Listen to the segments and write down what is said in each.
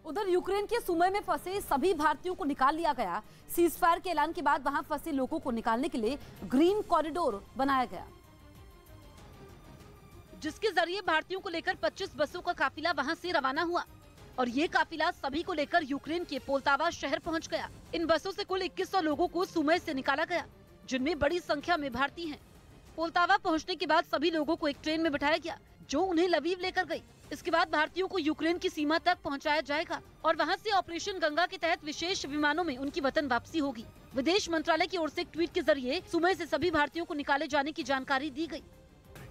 उधर यूक्रेन के सुमी में फंसे सभी भारतीयों को निकाल लिया गया। सीजफायर के ऐलान के बाद वहां फंसे लोगों को निकालने के लिए ग्रीन कॉरिडोर बनाया गया, जिसके जरिए भारतीयों को लेकर 25 बसों का काफिला वहां से रवाना हुआ और ये काफिला सभी को लेकर यूक्रेन के पोल्टावा शहर पहुंच गया। इन बसों से कुल 2100 लोगों को सुमी से निकाला गया, जिनमें बड़ी संख्या में भारतीय हैं। पोल्टावा पहुंचने के बाद सभी लोगों को एक ट्रेन में बिठाया गया, जो उन्हें लवीव लेकर गई। इसके बाद भारतीयों को यूक्रेन की सीमा तक पहुंचाया जाएगा और वहां से ऑपरेशन गंगा के तहत विशेष विमानों में उनकी वतन वापसी होगी। विदेश मंत्रालय की ओर से एक ट्वीट के जरिए सुमी से सभी भारतीयों को निकाले जाने की जानकारी दी गई।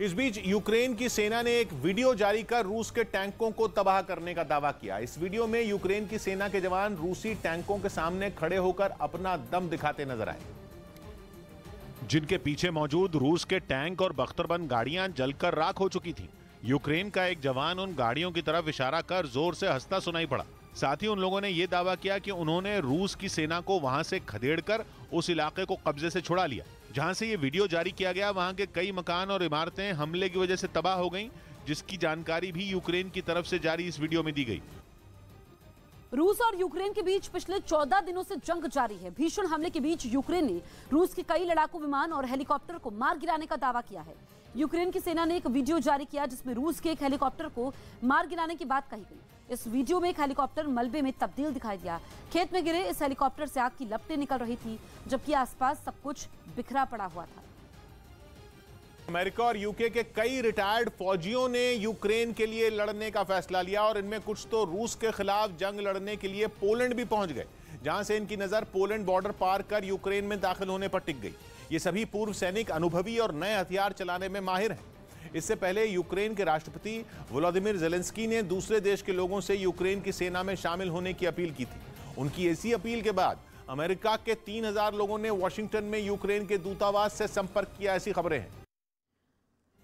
इस बीच यूक्रेन की सेना ने एक वीडियो जारी कर रूस के टैंकों को तबाह करने का दावा किया। इस वीडियो में यूक्रेन की सेना के जवान रूसी टैंकों के सामने खड़े होकर अपना दम दिखाते नजर आए, जिनके पीछे मौजूद रूस के टैंक और बख्तरबंद गाड़ियां जलकर राख हो चुकी थी। यूक्रेन का एक जवान उन गाड़ियों की तरफ इशारा कर जोर से हंसता सुनाई पड़ा। साथ ही उन लोगों ने यह दावा किया कि उन्होंने रूस की सेना को वहां से खदेड़कर उस इलाके को कब्जे से छुड़ा लिया। जहां से ये वीडियो जारी किया गया, वहां के कई मकान और इमारतें हमले की वजह से तबाह हो गईं, जिसकी जानकारी भी यूक्रेन की तरफ से जारी इस वीडियो में दी गई। रूस और यूक्रेन के बीच पिछले 14 दिनों से जंग जारी है। भीषण हमले के बीच यूक्रेन ने रूस के कई लड़ाकू विमान और हेलीकॉप्टर को मार गिराने का दावा किया है। यूक्रेन की सेना ने एक वीडियो जारी किया जिसमें रूस के एक हेलीकॉप्टर को मार गिराने की बात कही गई। इस वीडियो में एक हेलीकॉप्टर मलबे में तब्दील दिखाई दिया। खेत में गिरे इस हेलीकॉप्टर से आग की लपटें निकल रही थी, जबकि आसपास सब कुछ बिखरा पड़ा हुआ था। अमेरिका और यूके के कई रिटायर्ड फौजियों ने यूक्रेन के लिए लड़ने का फैसला लिया और इनमें कुछ तो रूस के खिलाफ जंग लड़ने के लिए पोलैंड भी पहुंच गए, जहां से इनकी नजर पोलैंड बॉर्डर पार कर यूक्रेन में दाखिल होने पर टिक गई। ये सभी पूर्व सैनिक अनुभवी और नए हथियार चलाने में माहिर हैं। इससे पहले यूक्रेन के राष्ट्रपति वोलोदिमीर ज़ेलेंस्की ने दूसरे देश के लोगों से यूक्रेन की सेना में शामिल होने की अपील की थी। उनकी ऐसी अपील के बाद अमेरिका के 3000 लोगों ने वॉशिंगटन में यूक्रेन के दूतावास से संपर्क किया, ऐसी खबरें हैं।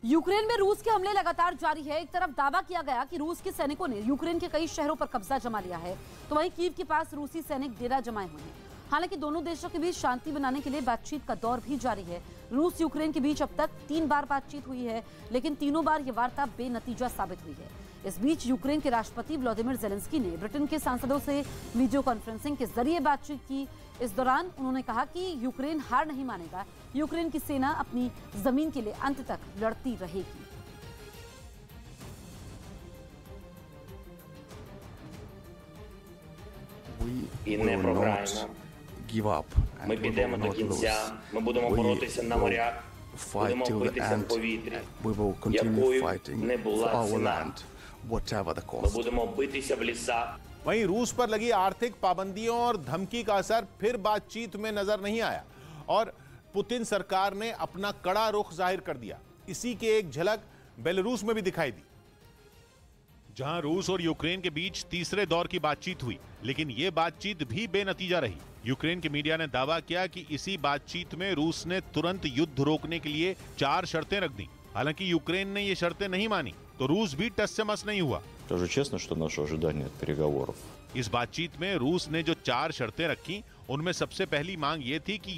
यूक्रेन में रूस के हमले लगातार जारी है। एक तरफ दावा किया गया कि रूस के सैनिकों ने यूक्रेन के कई शहरों पर कब्जा जमा लिया है, तो वहीं कीव के पास रूसी सैनिक डेरा जमाए हुए हैं। हालांकि दोनों देशों के बीच शांति बनाने के लिए बातचीत का दौर भी जारी है। रूस यूक्रेन के बीच अब तक 3 बार बातचीत हुई है, लेकिन तीनों बार ये वार्ता बेनतीजा साबित हुई है। इस बीच यूक्रेन के राष्ट्रपति व्लादिमीर ज़ेलेंस्की ने ब्रिटेन के सांसदों से वीडियो कॉन्फ्रेंसिंग के जरिए बातचीत की। इस दौरान उन्होंने कहा कि यूक्रेन हार नहीं मानेगा, यूक्रेन की सेना अपनी जमीन के लिए अंत तक लड़ती रहेगी। Ми підемо до кінця, ми будемо боротися на морях, будемо битися в повітрі, якою не була ціна. Ми будемо битися в лісах. वहीं रूस पर लगी आर्थिक पाबंदियों और धमकी का असर फिर बातचीत में नजर नहीं आया और पुतिन सरकार ने अपना कड़ा रुख जाहिर कर दिया। इसी की एक झलक बेलारूस में भी दिखाई दी, जहां रूस और यूक्रेन के बीच तीसरे दौर की बातचीत हुई, लेकिन ये बातचीत भी बेनतीजा रही। यूक्रेन के मीडिया ने दावा किया कि इसी बातचीत में रूस ने तुरंत युद्ध रोकने के लिए 4 शर्तें रख दी। हालांकि यूक्रेन ने ये शर्तें नहीं मानी, तो रूस भी टस से मस नहीं हुआ। Скажу честно, что наше ожидание от переговоров. इस बातचीत में रूस ने जो 4 शर्तें रखी, उनमें सबसे पहली मांग ये थी कि